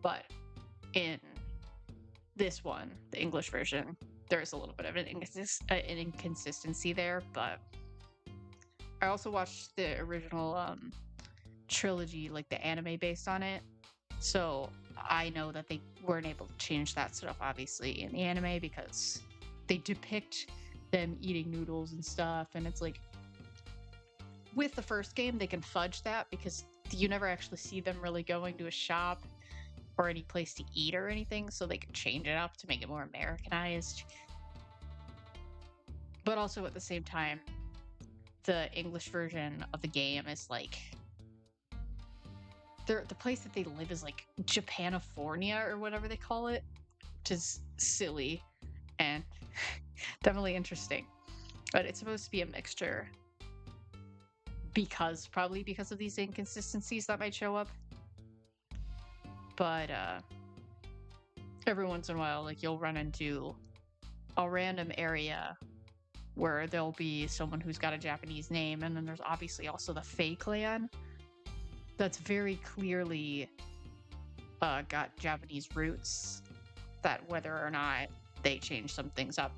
But in this one, the English version, there's a little bit of an inconsistency there. But I also watched the original trilogy, like the anime based on it, so I know that they weren't able to change that stuff obviously in the anime, because they depict them eating noodles and stuff, and it's like, with the first game they can fudge that because you never actually see them really going to a shop or any place to eat or anything, so they could change it up to make it more Americanized. But also at the same time, the English version of the game is like, the place that they live is like Japanifornia or whatever they call it, which is silly and definitely interesting. But it's supposed to be a mixture, probably because of these inconsistencies that might show up. But every once in a while, like, you'll run into a random area where there'll be someone who's got a Japanese name, and then there's obviously also the Fae clan that's very clearly got Japanese roots, that whether or not they change some things up,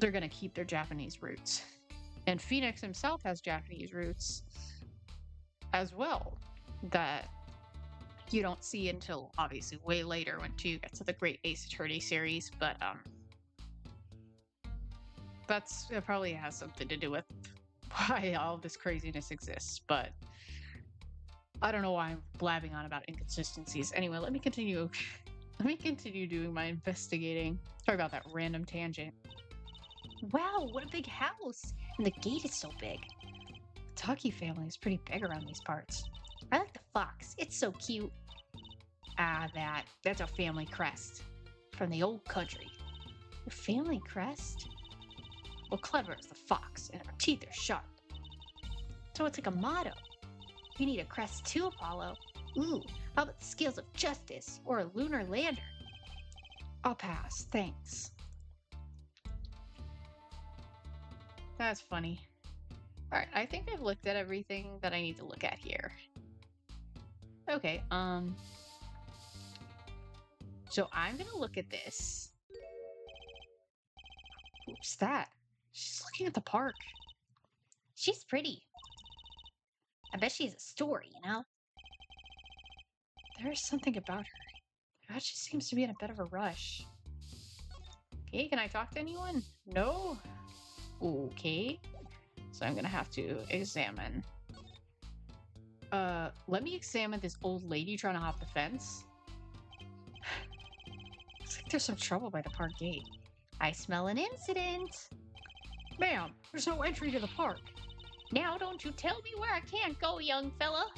they're going to keep their Japanese roots. And Phoenix himself has Japanese roots as well, that you don't see until obviously way later when you get to the Great Ace Attorney series. But it probably has something to do with why all this craziness exists. But I don't know why I'm blabbing on about inconsistencies. Anyway, let me continue doing my investigating. Sorry about that random tangent. Wow, what a big house! And the gate is so big. The Tucky family is pretty big around these parts. I like the fox. It's so cute. That's a family crest from the old country. The family crest? Well, clever is the fox, and her teeth are sharp. So it's like a motto. You need a crest too, Apollo. Ooh, how about the skills of justice or a lunar lander? I'll pass, thanks. That's funny. Alright, I think I've looked at everything that I need to look at here. Okay, so I'm gonna look at this. Who's that? She's looking at the park. She's pretty. I bet she has a story, you know? There's something about her. She seems to be in a bit of a rush. Okay, can I talk to anyone? No? Okay. So I'm gonna have to examine. Let me examine this old lady trying to hop the fence. Looks like there's some trouble by the park gate. I smell an incident. Ma'am, there's no entry to the park. Now don't you tell me where I can't go, young fella.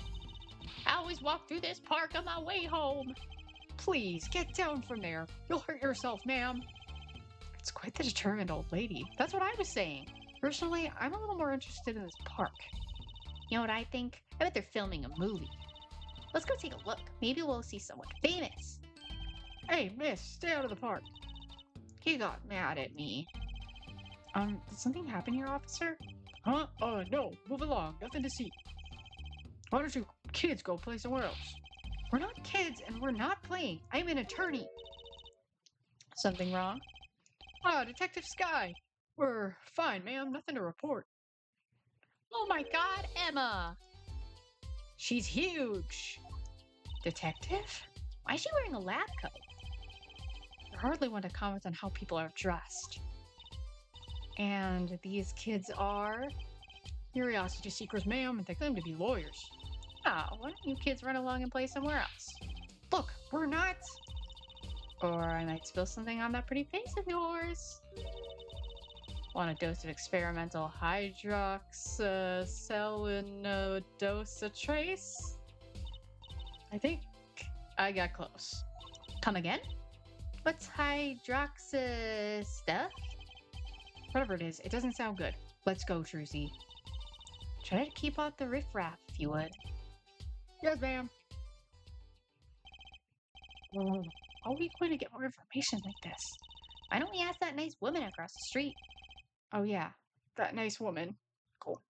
I always walk through this park on my way home. Please, get down from there. You'll hurt yourself, ma'am. It's quite the determined old lady. That's what I was saying. Personally, I'm a little more interested in this park. You know what I think? I bet they're filming a movie. Let's go take a look. Maybe we'll see someone famous. Hey, miss, stay out of the park. He got mad at me. Did something happen here, officer? Huh? No. Move along. Nothing to see. Why don't you kids go play somewhere else? We're not kids, and we're not playing. I'm an attorney. Something wrong? Detective Sky. We're fine, ma'am. Nothing to report. Oh my God, Emma. She's huge. Detective? Why is she wearing a lab coat? I hardly want to comment on how people are dressed. And these kids are curiosity seekers, ma'am, and they claim to be lawyers. Why don't you kids run along and play somewhere else? Look, we're not. Or I might spill something on that pretty face of yours. Want a dose of experimental hydroxycellulodosatrace? I think I got close. Come again? What's hydroxy stuff? Whatever it is, it doesn't sound good. Let's go, Trucy. Try to keep out the riffraff, if you would. Yes, ma'am. How are we going to get more information like this? Why don't we ask that nice woman across the street? Oh, yeah. That nice woman. Cool.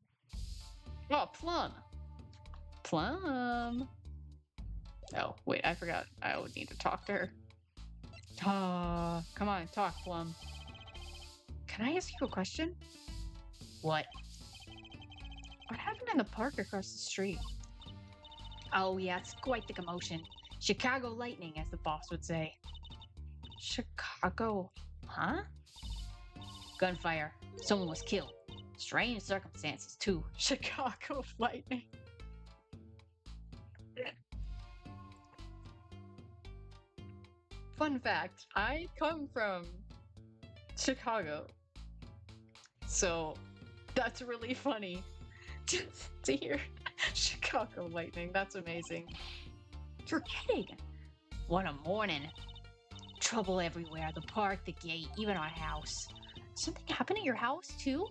Oh, Plum. Plum. Oh, wait, I forgot. I always need to talk to her. Come on, talk, Plum. Can I ask you a question? What? What happened in the park across the street? Oh, yeah, it's quite the commotion. Chicago lightning, as the boss would say. Chicago. Huh? Gunfire. Someone was killed. Strange circumstances, too. Chicago lightning. Fun fact, I come from Chicago. So that's really funny to hear Chicago lightning. That's amazing. You're kidding. What a morning. Trouble everywhere. The park, the gate, even our house. Something happened at your house, too?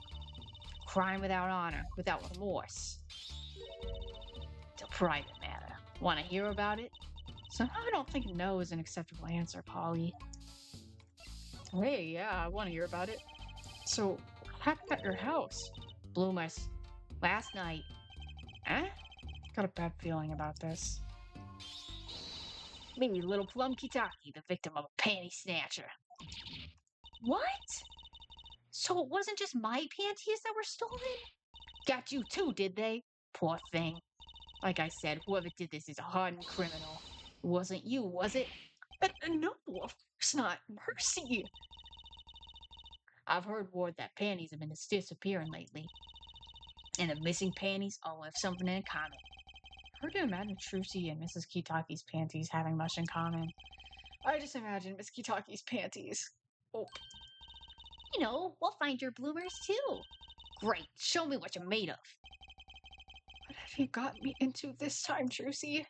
Crime without honor, without remorse. It's a private matter. Want to hear about it? Somehow I don't think no is an acceptable answer, Polly. Hey, yeah, I want to hear about it. So, what happened at your house? Bloomers. Last night. Eh? Got a bad feeling about this. Maybe little Plum Kitaki, the victim of a panty snatcher. What? So it wasn't just my panties that were stolen? Got you too, did they? Poor thing. Like I said, whoever did this is a hardened criminal. It wasn't you, was it? No, of course not. Mercy. I've heard word that panties have been disappearing lately. And the missing panties all have something in common. Hard to imagine Trucy and Mrs. Kitaki's panties having much in common. I just imagine Miss Kitaki's panties. Oh. You know, we'll find your bloomers too. Great, show me what you're made of. What have you got me into this time, Trucy?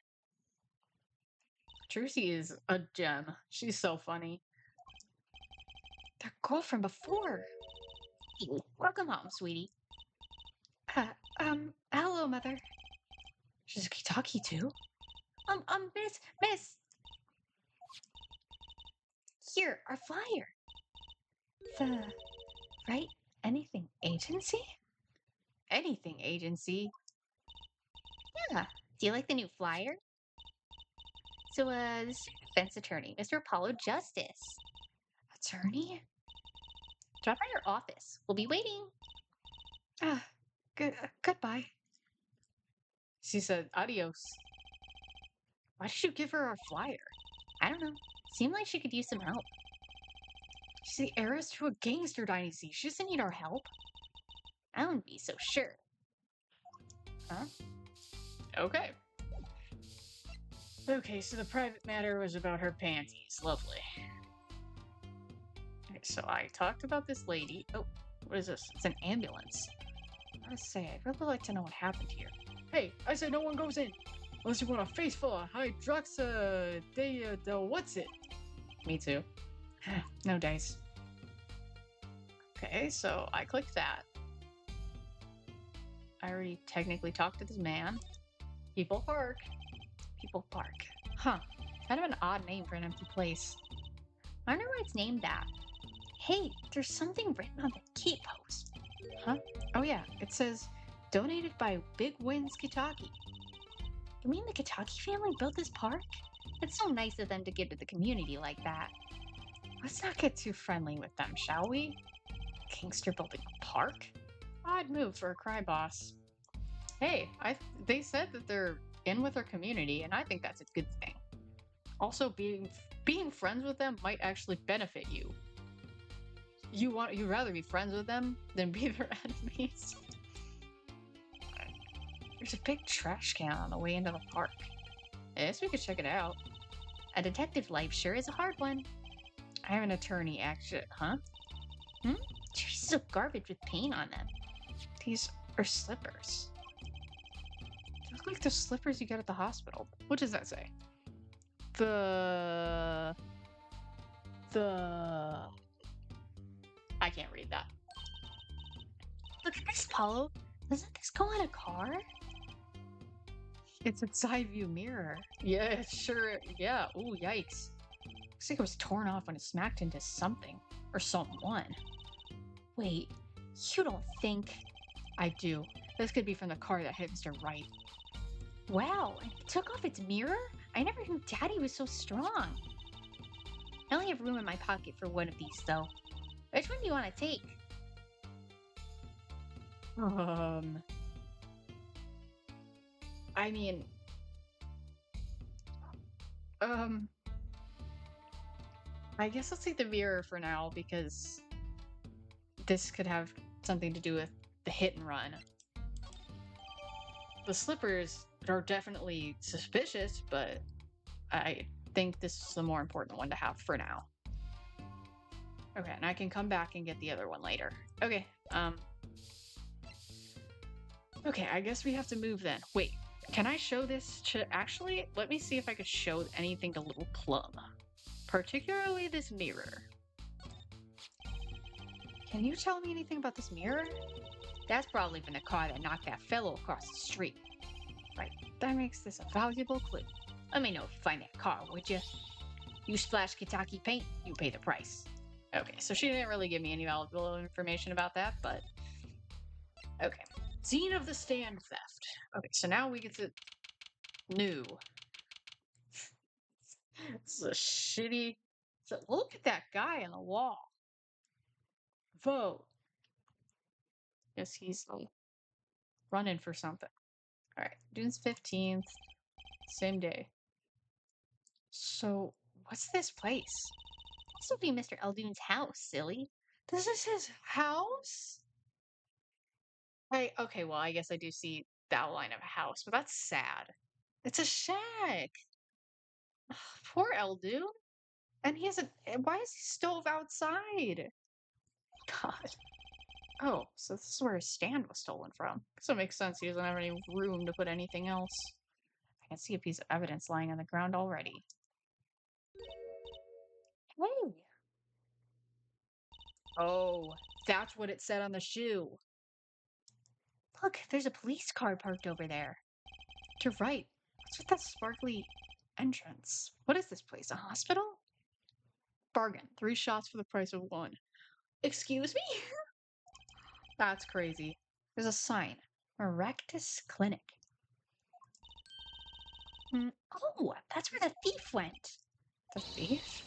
Trucy is a gem. She's so funny. That girl from before. Welcome home, sweetie. Hello, Mother. She's a Kitaki too? Miss. Here, our flyer. The Wright Anything Agency? Anything Agency? Yeah. Do you like the new flyer? So, this is your defense attorney, Mr. Apollo Justice. Attorney? Drop by your office. We'll be waiting. Goodbye. She said adios. Why did you give her our flyer? I don't know. Seemed like she could use some help. She's the heiress to a gangster dynasty. She doesn't need our help. I wouldn't be so sure. Huh? Okay. Okay, so the private matter was about her panties. Lovely. Okay, so I talked about this lady. Oh, what is this? It's an ambulance. I gotta say, I'd really like to know what happened here. Hey, I said no one goes in. Unless you want a face full of what's it? Me too. No dice. Okay, so I clicked that. I already technically talked to this man. People Park. People Park. Huh. Kind of an odd name for an empty place. I wonder why it's named that. Hey, there's something written on the gate post. Huh? Oh yeah, it says, donated by Big Wins Kitaki. You mean the Kitaki family built this park? It's so nice of them to give to the community like that. Let's not get too friendly with them, shall we? Gangster building a park? Odd move for a crime boss. Hey, they said that they're in with our community, and I think that's a good thing. Also, being friends with them might actually benefit you. You'd rather be friends with them than be their enemies. There's a big trash can on the way into the park. I guess we could check it out. A detective life sure is a hard one. I have an attorney, actually. Huh? Pieces of garbage with paint on them. These are slippers. They look like the slippers you get at the hospital. What does that say? I can't read that. Look at this, Apollo. Doesn't this go on a car? It's a side view mirror. Yeah, sure. Yeah. Ooh, yikes. Looks like it was torn off when it smacked into something. Or someone. Wait, you don't think... I do. This could be from the car that hit Mr. Wright. Wow, and it took off its mirror? I never knew Daddy was so strong. I only have room in my pocket for one of these, though. Which one do you want to take? I mean... I guess let's take the mirror for now, because this could have something to do with the hit and run. The slippers are definitely suspicious, but I think this is the more important one to have for now. Okay, and I can come back and get the other one later. Okay, okay, I guess we have to move then. Wait, can I show this to... Actually, let me see if I could show anything to Little Plum. Particularly this mirror. Can you tell me anything about this mirror? That's probably from the car that knocked that fellow across the street. Right, that makes this a valuable clue. Let me know if you find that car, would you? You splash Kitaki paint, you pay the price. Okay, so she didn't really give me any valuable information about that, but... Okay. Scene of the stand theft. Okay, so now we get to... New. This is a shitty... So look at that guy on the wall. Vote. Guess he's running for something. Alright, June 15th. Same day. So, what's this place? This would be Mr. Eldoon's house, silly. This is his house? Okay, well, I guess I do see the outline of a house, but that's sad. It's a shack. Ugh, poor Eldoon. And he has a... Why is he stove outside? God. Oh, so this is where his stand was stolen from. So it makes sense he doesn't have any room to put anything else. I can see a piece of evidence lying on the ground already. Hey! Oh, that's what it said on the shoe. Look, there's a police car parked over there. You're right. What's with that sparkly entrance? What is this place? A hospital? Bargain. 3 shots for the price of 1. Excuse me? That's crazy. There's a sign. Erectus Clinic. Oh, that's where the thief went. The thief?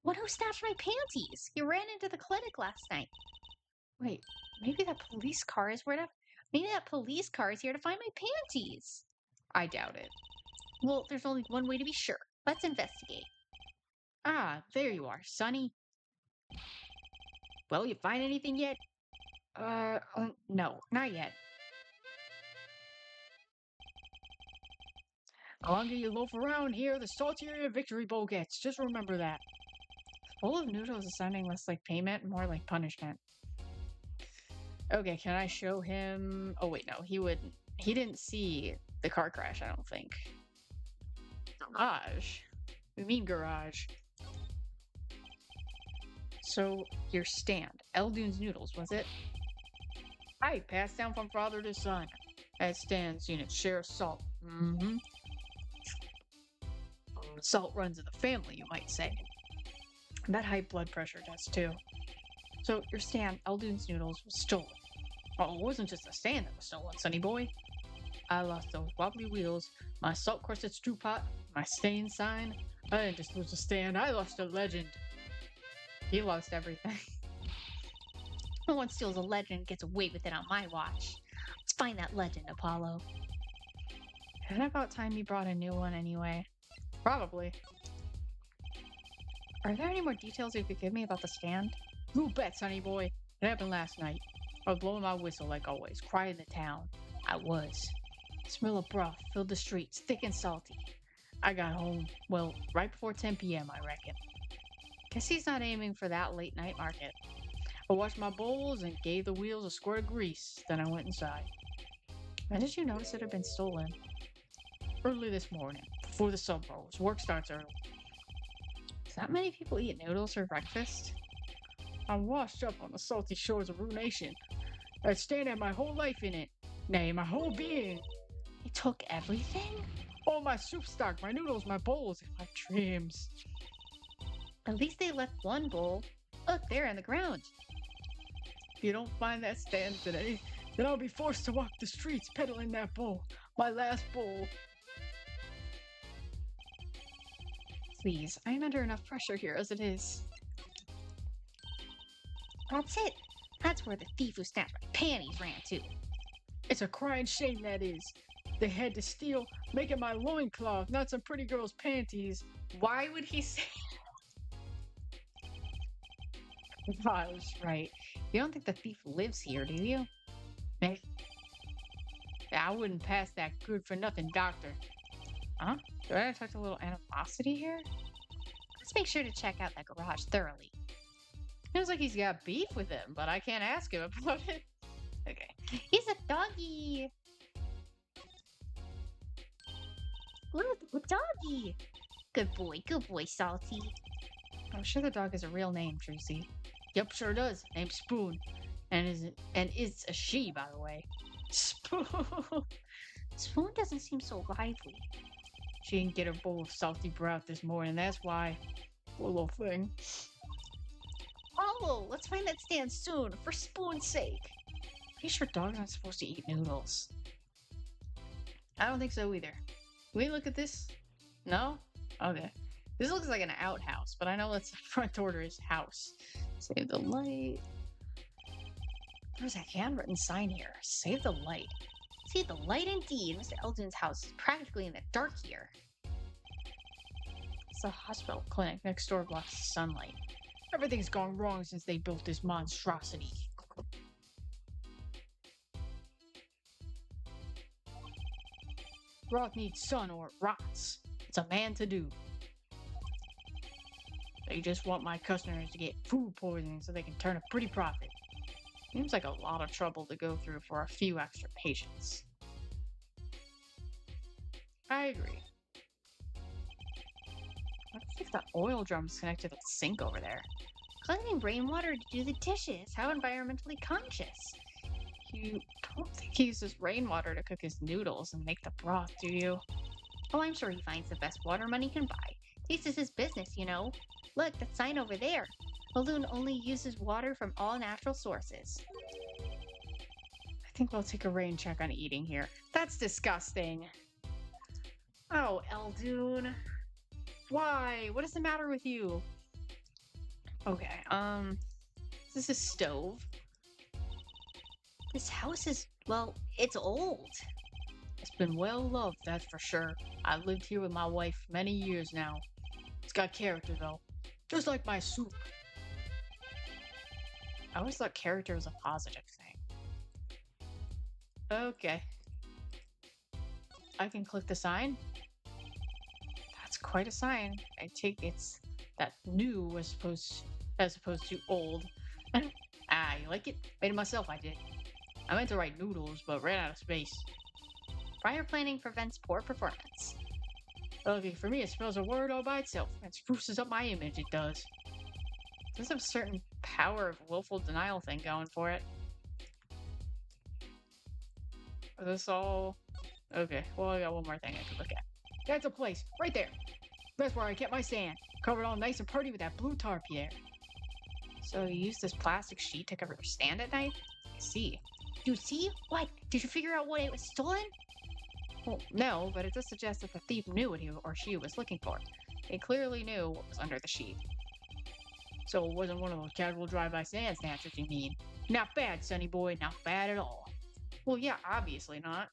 One who snatched my panties. He ran into the clinic last night. Wait, maybe that police car is Maybe that police car is here to find my panties. I doubt it. Well, there's only one way to be sure. Let's investigate. Ah, there you are, Sonny. Well, you find anything yet? No, not yet. The longer you loaf around here, the saltier your victory bowl gets. Just remember that. A bowl of noodles is sounding less like payment, more like punishment. Okay, can I show him... Oh, wait, no, he wouldn't. He didn't see the car crash, I don't think. Garage? We mean garage. So, your stand. Eldoon's Noodles, was it? Aye, passed down from father to son. That stands unit share of salt. Mm-hmm. Salt runs in the family, you might say. That high blood pressure does too. So, your stand, Eldoon's Noodles, was stolen. Oh, it wasn't just the stand that was stolen, sonny boy. I lost those wobbly wheels, my salt-crusted stew pot, my stain sign. I didn't just lose the stand, I lost a legend. He lost everything. No one steals a legend and gets away with it on my watch. Let's find that legend, Apollo. Isn't it about time you brought a new one anyway? Probably. Are there any more details you could give me about the stand? You bet, sonny boy. It happened last night. I was blowing my whistle like always, quiet in the town. I was. The smell of broth filled the streets, thick and salty. I got home, well, right before 10 p.m., I reckon. Guess he's not aiming for that late night market. I washed my bowls and gave the wheels a squirt of grease, then I went inside. When did you notice it had been stolen? Early this morning, before the sun rose. Work starts early. Does that many people eat noodles for breakfast? I'm washed up on the salty shores of ruination. I stand at my whole life in it. Nay, my whole being. They took everything? All my soup stock, my noodles, my bowls, and my dreams. At least they left one bowl. Look, there on the ground. If you don't find that stand today, then I'll be forced to walk the streets peddling that bowl. My last bowl. Please, I'm under enough pressure here as it is. That's it. That's where the thief who snatched my panties ran to. It's a crying shame, that is. They had to steal, making my loincloth, not some pretty girl's panties. Why would he say Gosh. right? You don't think the thief lives here, do you? Hey, I wouldn't pass that good-for-nothing doctor. Huh? Do I detect a little animosity here? Let's make sure to check out that garage thoroughly. Feels like he's got beef with him, but I can't ask him about it. Okay. He's a doggy. Look, a doggy. Good boy, Salty. I'm sure the dog has a real name, Tracy. Yep, sure does. Name's Spoon. And it's a she, by the way. Spoon. Spoon doesn't seem so lively. She didn't get her bowl of salty broth this morning. That's why. Poor little thing. Oh, let's find that stand soon, for Spoon's sake. Pretty sure dogs aren't supposed to eat noodles. I don't think so either. Can we look at this? No? Okay. This looks like an outhouse, but I know that's the front door to his house. Save the light. There's a handwritten sign here. Save the light. See, the light indeed. Mr. Eldon's house is practically in the dark here. It's a hospital clinic. Next door blocks the sunlight. Everything's gone wrong since they built this monstrosity. Broth needs sun or it rots. It's a man to do. They just want my customers to get food poisoning so they can turn a pretty profit. Seems like a lot of trouble to go through for a few extra patients. I agree. What if the oil drum's connected to the sink over there? Collecting rainwater to do the dishes. How environmentally conscious. You don't think he uses rainwater to cook his noodles and make the broth, do you? Oh, I'm sure he finds the best water money can buy. This is his business, you know. Look, that sign over there. Balloon only uses water from all natural sources. I think we'll take a rain check on eating here. That's disgusting. Oh, Eldoon. Why? What is the matter with you? Okay, this is stove. This house is, well, it's old. It's been well loved, that's for sure. I've lived here with my wife many years now. It's got character, though. Just like my soup. I always thought character was a positive thing. Okay. I can click the sign. That's quite a sign. I take it's that new as opposed to old. Ah, you like it? Made it myself, I did. I meant to write noodles, but ran out of space. Prior planning prevents poor performance. Okay, for me, it spells a word all by itself and spruces up my image, it does. There's a certain power of willful denial thing going for it. Is this all... Okay, well, I got one more thing I could look at. That's a place, right there. That's where I kept my sand, covered all nice and pretty with that blue tarp here. So you use this plastic sheet to cover your stand at night? I see. You see? What? Did you figure out what it was stolen? Well, no, but it does suggest that the thief knew what he or she was looking for. They clearly knew what was under the sheet. So it wasn't one of those casual drive-by sand snatchers, you mean? Not bad, sonny boy, not bad at all. Well, yeah, obviously not.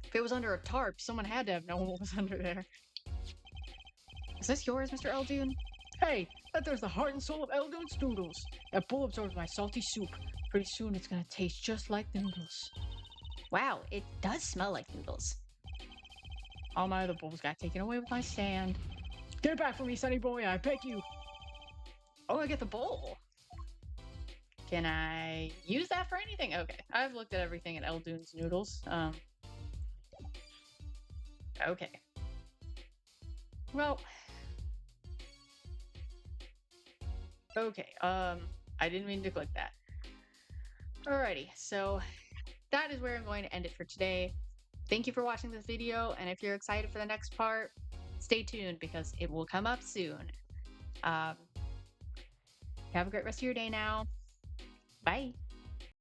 If it was under a tarp, someone had to have known what was under there. Is this yours, Mr. Eldoon? Hey, that there's the heart and soul of Eldoon's noodles. That bowl absorbs my salty soup. Pretty soon it's gonna taste just like the noodles. Wow, it does smell like noodles. All my other bowls got taken away with my stand. Get it back from me, sonny boy, I beg you. Oh, I get the bowl. Can I use that for anything? Okay, I've looked at everything at Eldoon's noodles. Okay. Well. Okay, I didn't mean to click that. Alrighty, so that is where I'm going to end it for today. Thank you for watching this video, and if you're excited for the next part, stay tuned because it will come up soon. Have a great rest of your day now. Bye.